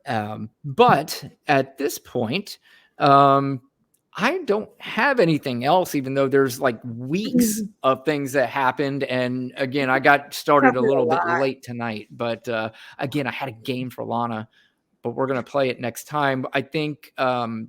But at this point, I don't have anything else, even though there's like weeks of things that happened. And again, I got started a Probably a little bit lot. late tonight, but again, I had a game for Lana, but we're going to play it next time. I think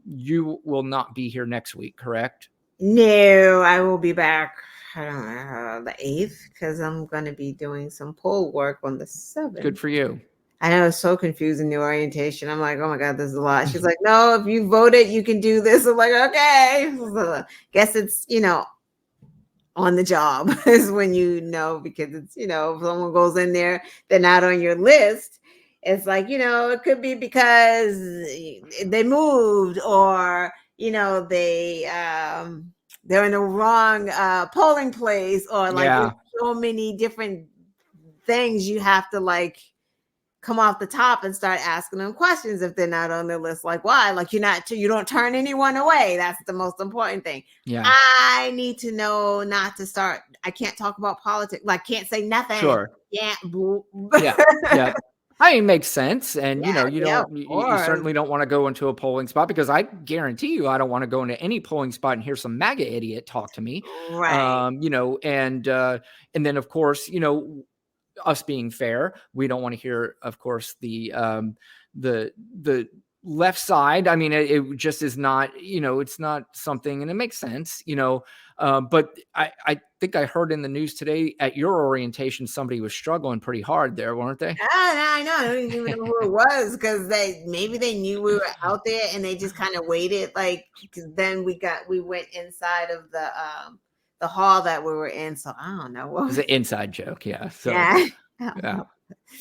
you will not be here next week, correct? No, I will be back. I don't know, the 8th, because I'm going to be doing some poll work on the 7th. Good for you. I know it's so confusing, the orientation. I'm like, oh my God, this is a lot. She's like, no, if you voted, you can do this. I'm like, okay. Guess it's, on the job is when because it's, if someone goes in there, they're not on your list. It's like, it could be because they moved or, they're in the wrong polling place or like Yeah. there's so many different things you have to like come off the top and start asking them questions if they're not on the list. Like, why? Like, you don't turn anyone away. That's the most important thing. Yeah. I need to know not to start. I can't talk about politics. Like, can't say nothing. Sure. Yeah. Yeah. I mean, it makes sense. And, Yeah, you certainly don't want to go into a polling spot because I guarantee you, I don't want to go into any polling spot and hear some MAGA idiot talk to me. right. And then of course, us being fair, we don't want to hear, of course, the left side. I mean, it just is not, it's not something, and it makes sense, but I think I heard in the news today at your orientation, somebody was struggling pretty hard there, weren't they? I know. I don't even know who it was because maybe they knew we were out there and they just kind of waited. Like, because then we went inside of the hall that we were in. So I don't know. It was an inside joke. Yeah. So, yeah. yeah.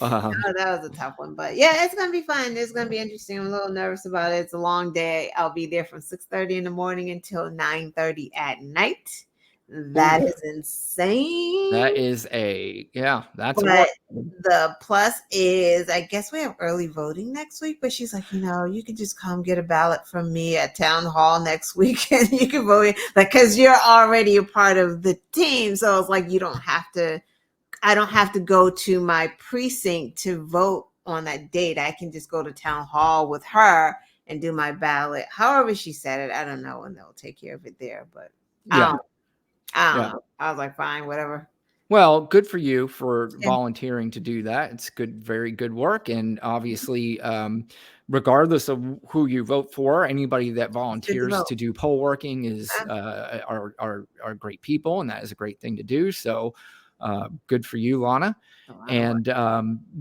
That was a tough one, but yeah, it's gonna be fun. It's gonna be interesting. I'm a little nervous about it. It's a long day. I'll be there from 6:30 in the morning until 9:30 at night. That is insane. That is that's but the plus is I guess we have early voting next week, but she's like, you can just come get a ballot from me at town hall next week and you can vote because you're already a part of the team. So it's like I don't have to go to my precinct to vote on that date. I can just go to town hall with her and do my ballot. However she said it, I don't know, and they'll take care of it there. But I don't know. I was like, fine, whatever. Well, good for you for volunteering to do that. It's good, very good work. And obviously, regardless of who you vote for, anybody that volunteers to do poll working are great people, and that is a great thing to do. So good for you, Lana. And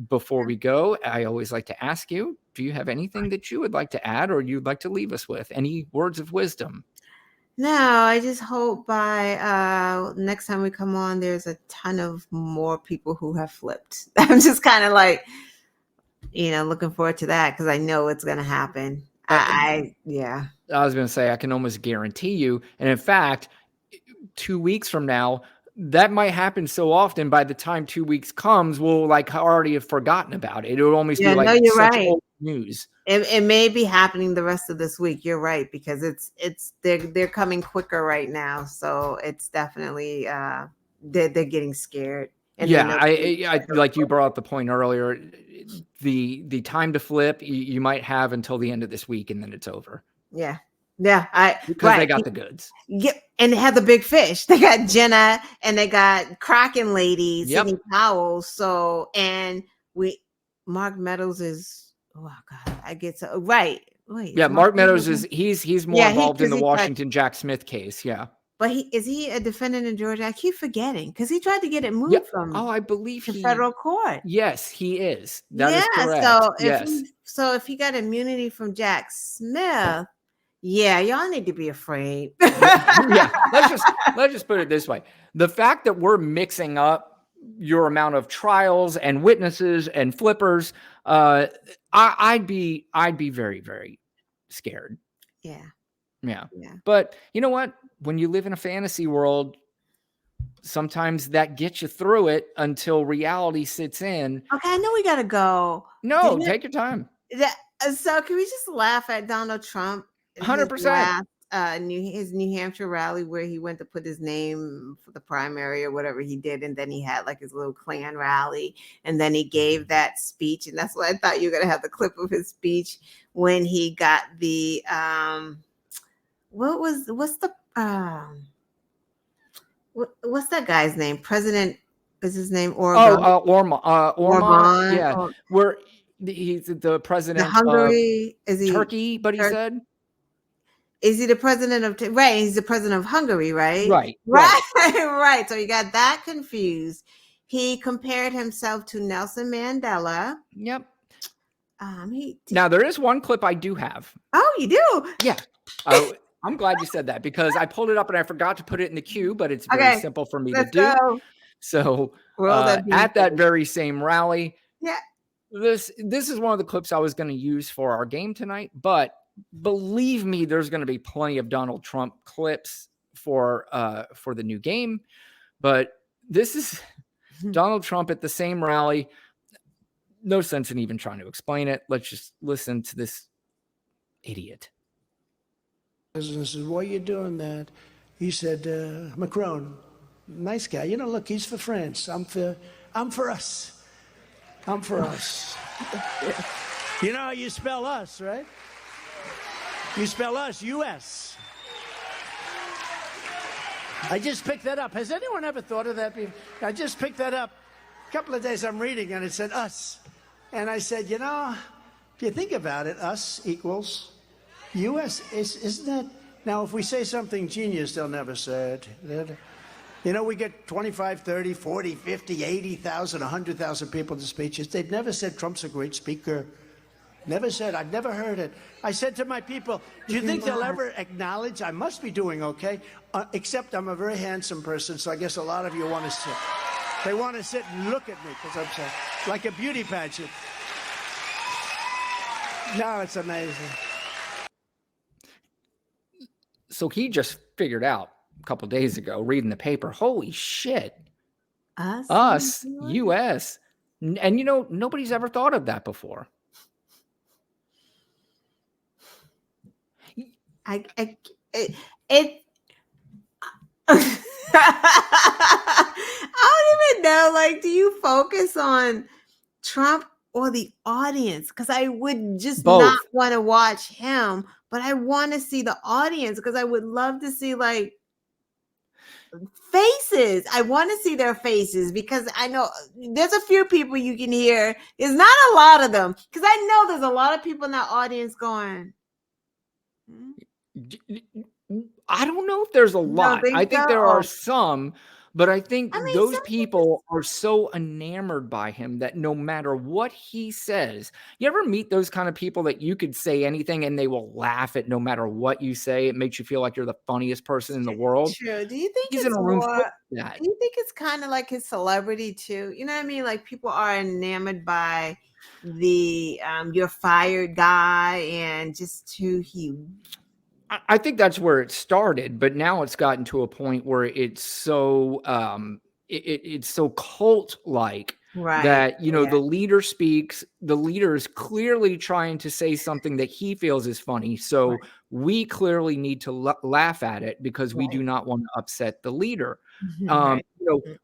before we go, I always like to ask you, do you have anything that you would like to add or you'd like to leave us with? Any words of wisdom? No, I just hope by next time we come on, there's a ton of more people who have flipped. I'm just kind of like, looking forward to that because I know it's going to happen. I was going to say, I can almost guarantee you. And in fact, 2 weeks from now, that might happen so often by the time 2 weeks comes, we'll like already have forgotten about it. It would almost be like such old news. It may be happening the rest of this week. You're right, because they're coming quicker right now. So it's definitely they're getting scared. And I like you brought up the point earlier, the time to flip you might have until the end of this week and then it's over. Yeah. Because they got the goods. Yeah, and they had the big fish. They got Jenna and they got Kraken Lady, Sidney Powell. So Mark Meadows is God, I get so right. Wait, Mark Meadows is he's more involved in the Washington Jack Smith case. Yeah. But is he a defendant in Georgia? I keep forgetting because he tried to get it moved from. I believe to federal court. Yes, he is. That is correct. So if he got immunity from Jack Smith, y'all need to be afraid. Let's just put it this way: the fact that we're mixing up your amount of trials and witnesses and flippers, I'd be very, very scared. Yeah. But you know what? When you live in a fantasy world, sometimes that gets you through it until reality sits in. Okay, I know we gotta go. Take your time. So can we just laugh at Donald Trump? 100%. his New Hampshire rally where he went to put his name for the primary or whatever he did, and then he had like his little Klan rally, and then he gave that speech, and that's what I thought you were gonna have the clip of his speech when he got the what's that guy's name? President is his name Orban? Orban, yeah, or where he's the the president of Hungary? Is he Turkey, but he Tur- said, is he the president of right? He's the president of Hungary, right? right. Right. So you got that confused. He compared himself to Nelson Mandela. Yep. He Now there is one clip I do have. Oh, you do? Yeah. I'm glad you said that because I pulled it up and I forgot to put it in the queue, but it's very Okay, simple for me to let's do. go. So Roll that at that beat. very same rally, Yeah. this is one of the clips I was going to use for our game tonight, but believe me, there's going to be plenty of Donald Trump clips for the new game. But this is Donald Trump at the same rally. No sense in even trying to explain it. Let's just listen to this idiot. Business is, why are you doing that? He said, Macron, nice guy. You know, look, he's for France. I'm for us. I'm for us. You know how you spell us, right? You spell us, U.S. I just picked that up. Has anyone ever thought of that? I just picked that up. A couple of days I'm reading and it said us. And I said, you know, if you think about it, us equals U.S. Isn't that? Now, if we say something genius, they'll never say it. You know, we get 25, 30, 40, 50, 80,000, 100,000 people to speeches. They've never said Trump's a great speaker. Never said. I've never heard it. I said to my people, do you think they'll ever acknowledge I must be doing okay? Except I'm a very handsome person, so I guess a lot of you want to sit. They want to sit and look at me because I'm so, like a beauty pageant. No, it's amazing. So he just figured out a couple days ago, reading the paper, holy shit, us, U.S. And, you know, nobody's ever thought of that before. I don't even know. Like, do you focus on Trump or the audience? Because I would just Both. not want to watch him, but I want to see the audience because I would love to see like faces. I want to see their faces because I know there's a few people you can hear. There's not a lot of them because I know there's a lot of people in that audience going. I don't know if there's a lot. I think there are some, but I think those people are so enamored by him that no matter what he says, you ever meet those kind of people that you could say anything and they will laugh at no matter what you say? It makes you feel like you're the funniest person in the world. True. Do you think He's it's in a room more? full of that. Do you think it's kind of like his celebrity too? You know what I mean? Like people are enamored by the you're fired guy and just who he. I think that's where it started, but now it's gotten to a point where it's so it's so cult-like that, you know, the leader speaks, the leader is clearly trying to say something that he feels is funny. So we clearly need to laugh at it because we do not want to upset the leader. You know,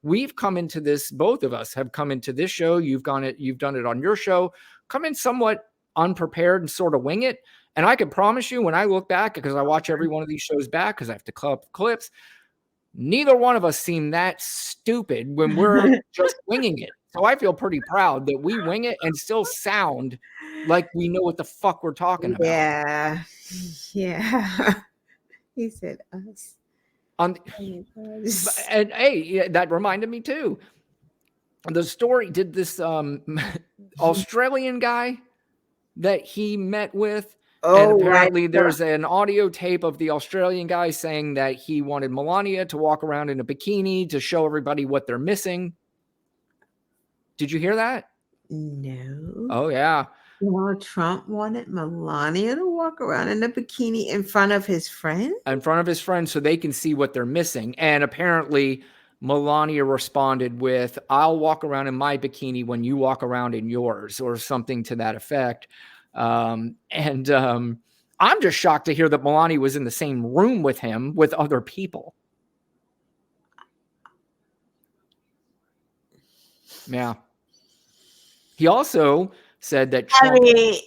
we've come into this, both of us have come into this show. You've done it on your show, come in somewhat unprepared and sort of wing it. And I can promise you when I look back, because I watch every one of these shows back because I have to club clips, neither one of us seem that stupid when we're just winging it. So I feel pretty proud that we wing it and still sound like we know what the fuck we're talking about. Yeah. He said us. And hey, that reminded me too. The story, did this Australian guy that he met with, and apparently there's an audio tape of the Australian guy saying that he wanted Melania to walk around in a bikini to show everybody what they're missing. Did you hear that? No. Oh, yeah. Donald Trump wanted Melania to walk around in a bikini in front of his friend? In front of his friends so they can see what they're missing. And apparently Melania responded with, I'll walk around in my bikini when you walk around in yours, or something to that effect. I'm just shocked to hear that Melania was in the same room with him with other people. Yeah. He also said that Trump, I mean,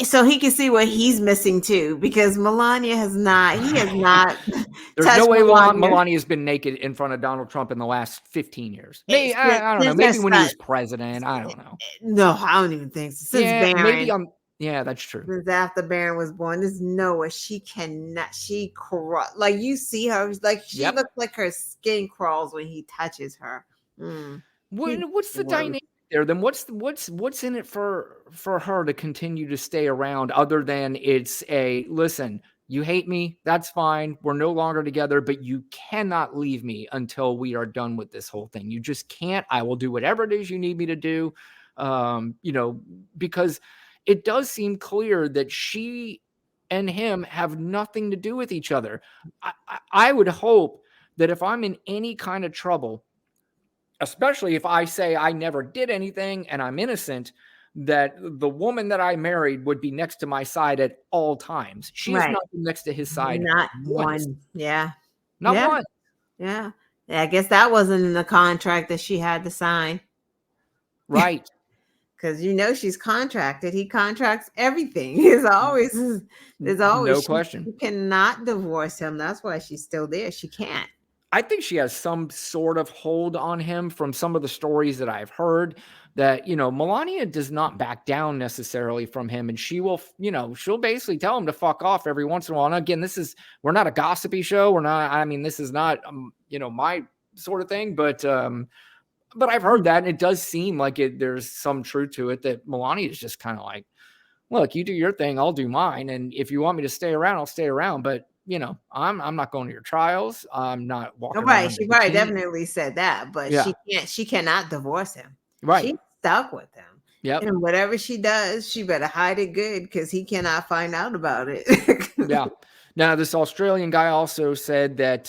so he can see what he's missing too, because Melania has not. He has not. there's no touched way Melania. Melania's been naked in front of Donald Trump in the last 15 years. Maybe, It's I don't know. since Maybe their when he son- was president. I don't know. No, I don't even think so. Since Yeah, maybe Barron, yeah, that's true. since after Barron was born, there's no way she cannot. She like you see her, like she Yep. looks like her skin crawls when he touches her. Mm. What's the dynamic there? Then what's in it for her to continue to stay around other than it's a listen, you hate me, that's fine. We're no longer together, but you cannot leave me until we are done with this whole thing. You just can't. I will do whatever it is you need me to do. Because it does seem clear that she and him have nothing to do with each other. I would hope that if I'm in any kind of trouble, especially if I say I never did anything and I'm innocent, that the woman that I married would be next to my side at all times. She is not next to his side. Not once. one. Yeah. Not Yeah. one. Yeah. I guess that wasn't in the contract that she had to sign. Right. Because she's contracted. He contracts everything. There's always No question. You cannot divorce him. That's why she's still there. She can't. I think she has some sort of hold on him from some of the stories that I've heard that, Melania does not back down necessarily from him. And she will, she'll basically tell him to fuck off every once in a while. And again, we're not a gossipy show. This is not, my sort of thing, but I've heard that, and it does seem like there's some truth to it that Melania is just kind of like, look, you do your thing, I'll do mine. And if you want me to stay around, I'll stay around. But I'm not going to your trials. I'm not walking. Right. She probably definitely said that, but she cannot divorce him. Right. She's stuck with him. Yep. And whatever she does, she better hide it good because he cannot find out about it. Yeah. Now, this Australian guy also said that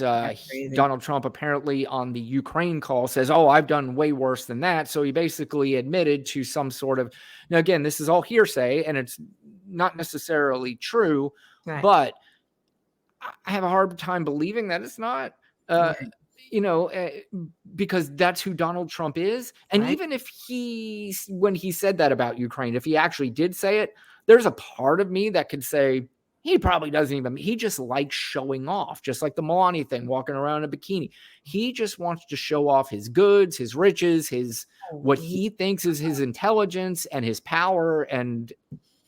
Donald Trump apparently on the Ukraine call says, oh, I've done way worse than that. So he basically admitted to some sort of, now again, this is all hearsay and it's not necessarily true, Right. but I have a hard time believing that it's not, because that's who Donald Trump is. And even if when he said that about Ukraine, if he actually did say it, there's a part of me that could say, he probably doesn't even, he just likes showing off, just like the Melania thing, walking around in a bikini. He just wants to show off his goods, his riches, what he thinks is his intelligence and his power. And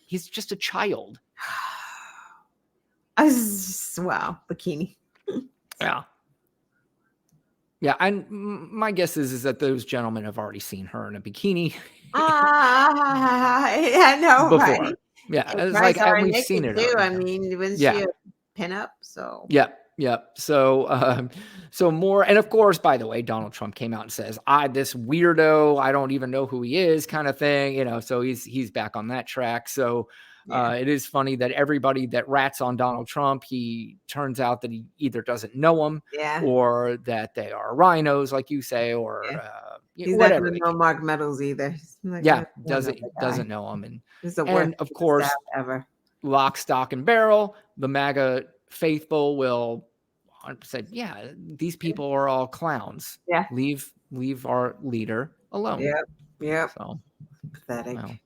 he's just a child. Wow, bikini. Yeah. Yeah, and my guess is that those gentlemen have already seen her in a bikini. I know, before. Right? Yeah, it's like we've seen it. Too. I mean, wasn't she a pinup? So yeah. So more, and of course, by the way, Donald Trump came out and says, this weirdo, I don't even know who he is, kind of thing. So he's back on that track. So. It is funny that everybody that rats on Donald Trump, he turns out that he either doesn't know him or that they are rhinos, like you say, or he's whatever. Not know Mark Meadows either. Like, doesn't know him, and of course, ever. Lock, stock, and barrel. The MAGA faithful will 100%. Yeah, these people are all clowns. Yeah, leave our leader alone. Yeah. So pathetic. Well,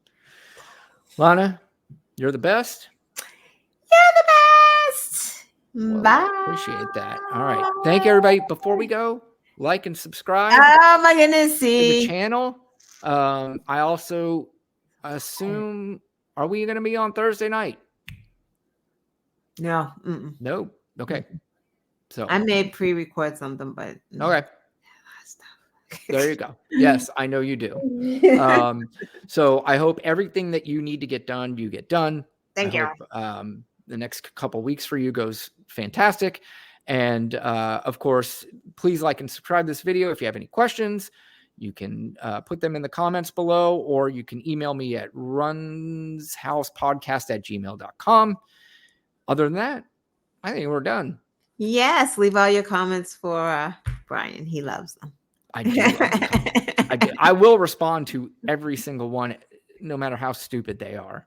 Lana. You're the best. You're the best. Well, bye. Appreciate that. All right. Thank you, everybody. Before we go, like and subscribe. Oh my goodness. To the channel. I also assume, are we going to be on Thursday night? No. No. Okay. So I may pre-record something, but okay. There you go. Yes, I know you do. So I hope everything that you need to get done, you get done. Thank you. Hope, the next couple weeks for you goes fantastic. And of course, please like and subscribe this video. If you have any questions, you can put them in the comments below, or you can email me at runshousepodcast@gmail.com. Other than that, I think we're done. Yes, leave all your comments for Brian. He loves them. I do. I will respond to every single one, no matter how stupid they are.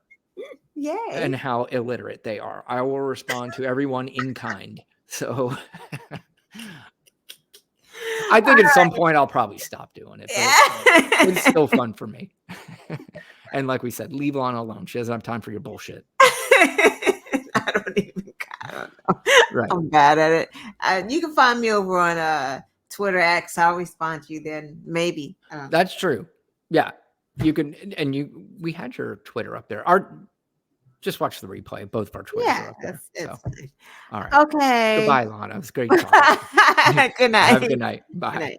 Yay. and how illiterate they are. I will respond to everyone in kind. So I think at some point I'll probably stop doing it, but it's still fun for me. And like we said, leave Lana alone. She doesn't have time for your bullshit. I don't know. Right. I'm bad at it. You can find me over on Twitter X. I'll respond to you then. Maybe. That's true. Yeah. You can, and we had your Twitter up there. Just watch the replay. Both of our Twitters are up there. It's So, fine. all right. Okay. Goodbye, Lana. It was great talking. Good night. Have a good night. Bye. Good night.